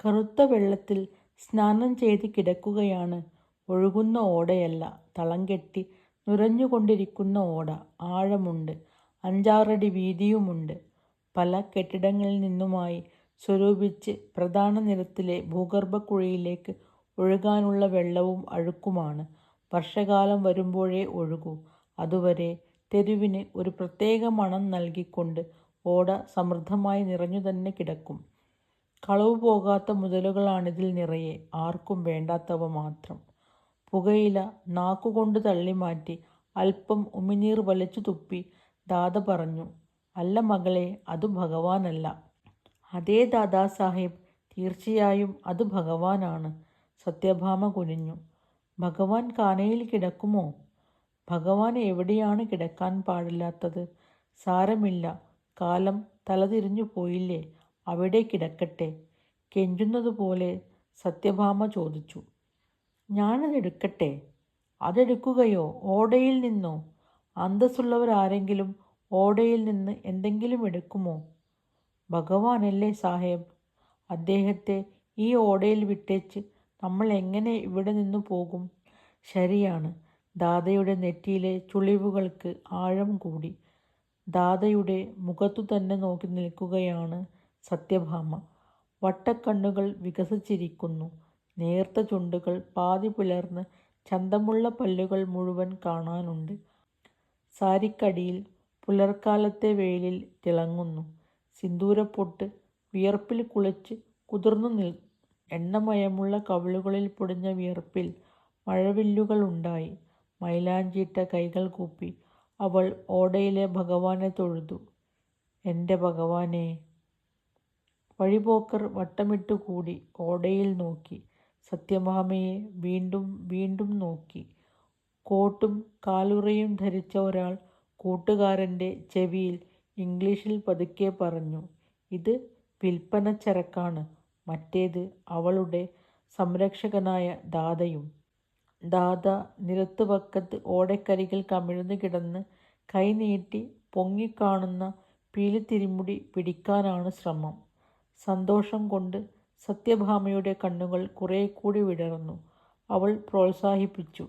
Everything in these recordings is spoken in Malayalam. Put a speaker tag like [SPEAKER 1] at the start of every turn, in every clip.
[SPEAKER 1] കറുത്ത വെള്ളത്തിൽ സ്നാനം ചെയ്ത് കിടക്കുകയാണ്. ഒഴുകുന്ന ഓടയല്ല, തളം കെട്ടി നുരഞ്ഞുകൊണ്ടിരിക്കുന്ന ഓട. ആഴമുണ്ട്, 5-6 അടി വീതിയുമുണ്ട്. പല കെട്ടിടങ്ങളിൽ നിന്നുമായി സ്വരൂപിച്ച് പ്രധാന നിരത്തിലെ ഭൂഗർഭക്കുഴിയിലേക്ക് ഒഴുകാനുള്ള വെള്ളവും അഴുക്കുമാണ്. വർഷകാലം വരുമ്പോഴേ ഒഴുകൂ. അതുവരെ തെരുവിന് ഒരു പ്രത്യേക മണം നൽകിക്കൊണ്ട് ഓട സമൃദ്ധമായി നിറഞ്ഞു തന്നെ കിടക്കും. കളവു പോകാത്ത മുതലുകളാണിതിൽ നിറയെ, ആർക്കും വേണ്ടാത്തവ മാത്രം. പുകയില നാക്കുകൊണ്ട് തള്ളിമാറ്റി അല്പം ഉമിനീർ വലിച്ചു തുപ്പി ദാദ പറഞ്ഞു, "അല്ല മകളെ, അത് ഭഗവാനല്ല." "അതേ ദാദാസാഹിബ്, തീർച്ചയായും അത് ഭഗവാനാണ്." സത്യഭാമ കുനിഞ്ഞു. "ഭഗവാൻ കാനയിൽ കിടക്കുമോ?" "ഭഗവാൻ എവിടെയാണ് കിടക്കാൻ പാടില്ലാത്തത്?" "സാരമില്ല, കാലം തലതിരിഞ്ഞു പോയില്ലേ, അവിടെ കിടക്കട്ടെ." കെഞ്ചുന്നതുപോലെ സത്യഭാമ ചോദിച്ചു, "ഞാനതെടുക്കട്ടെ?" "അതെടുക്കുകയോ? ഓടയിൽ നിന്നോ?" "അന്തസ്സുള്ളവരാരെങ്കിലും ഓടയിൽ നിന്ന് എന്തെങ്കിലും എടുക്കുമോ?" "ഭഗവാനല്ലേ സാഹേബ്, അദ്ദേഹത്തെ ഈ ഓടയിൽ വിട്ടേച്ച് നമ്മൾ എങ്ങനെ ഇവിടെ നിന്നു പോകും?" "ശരിയാണ്." ദാദയുടെ നെറ്റിയിലെ ചുളിവുകൾക്ക് ആഴം കൂടി. ദാദയുടെ മുഖത്തു തന്നെ നോക്കി നിൽക്കുകയാണ് സത്യഭാമ. വട്ടക്കണ്ണുകൾ വികസിച്ചിരിക്കുന്നു. നേർത്ത ചുണ്ടുകൾ പാതി പിളർന്ന് ചന്തമുള്ള പല്ലുകൾ മുഴുവൻ കാണാനുണ്ട്. സാരിക്കടിയിൽ പുലർക്കാലത്തെ വെയിലിൽ തിളങ്ങുന്നു. സിന്ദൂരപ്പൊട്ട് വിയർപ്പിൽ കുളിച്ച് കുതിർന്നു എണ്ണമയമുള്ള കവിളുകളിൽ പൊടിഞ്ഞ വിയർപ്പിൽ മഴവില്ലുകളുണ്ടായി. മൈലാഞ്ചിയിട്ട കൈകൾ കൂപ്പി അവൾ ഓടയിലെ ഭഗവാനെ തൊഴുതു. "എൻ്റെ ഭഗവാനേ." വഴിപോക്കർ വട്ടമിട്ടുകൂടി ഓടയിൽ നോക്കി. സത്യഭാമയെ വീണ്ടും വീണ്ടും നോക്കി. കോട്ടും കാലുറയും ധരിച്ച ഒരാൾ കൂട്ടുകാരൻ്റെ ചെവിയിൽ ഇംഗ്ലീഷിൽ പതുക്കെ പറഞ്ഞു, "ഇത് വിൽപ്പനച്ചരക്കാണ്." മറ്റേത് അവളുടെ സംരക്ഷകനായ ദാദയും. ദാദ നിരത്തുവക്കത്ത് ഓടക്കരികിൽ കമിഴ്ന്നു കിടന്ന് കൈ നീട്ടി പൊങ്ങിക്കാണുന്ന പീലിത്തിരിമുടി പിടിക്കാനാണ് ശ്രമം. സന്തോഷം കൊണ്ട് സത്യഭാമയുടെ കണ്ണുകൾ കുറെ കൂടി വിടർന്നു. അവൾ പ്രോത്സാഹിപ്പിച്ചു,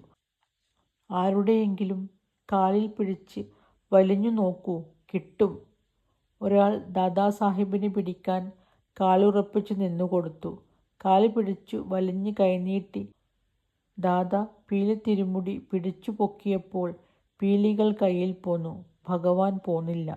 [SPEAKER 1] "ആരുടെയെങ്കിലും കാലിൽ പിടിച്ച് വലിഞ്ഞു നോക്കൂ, കിട്ടും." ഒരാൾ ദാദാസാഹിബിന് പിടിക്കാൻ കാലുറപ്പിച്ചു നിന്നുകൊടുത്തു. കാല് പിടിച്ചു വലിഞ്ഞ് കൈനീട്ടി ദാദ പീലിത്തിരിമുടി പിടിച്ചു പൊക്കിയപ്പോൾ പീലികൾ കയ്യിൽ പോന്നു. ഭഗവാൻ പോന്നില്ല.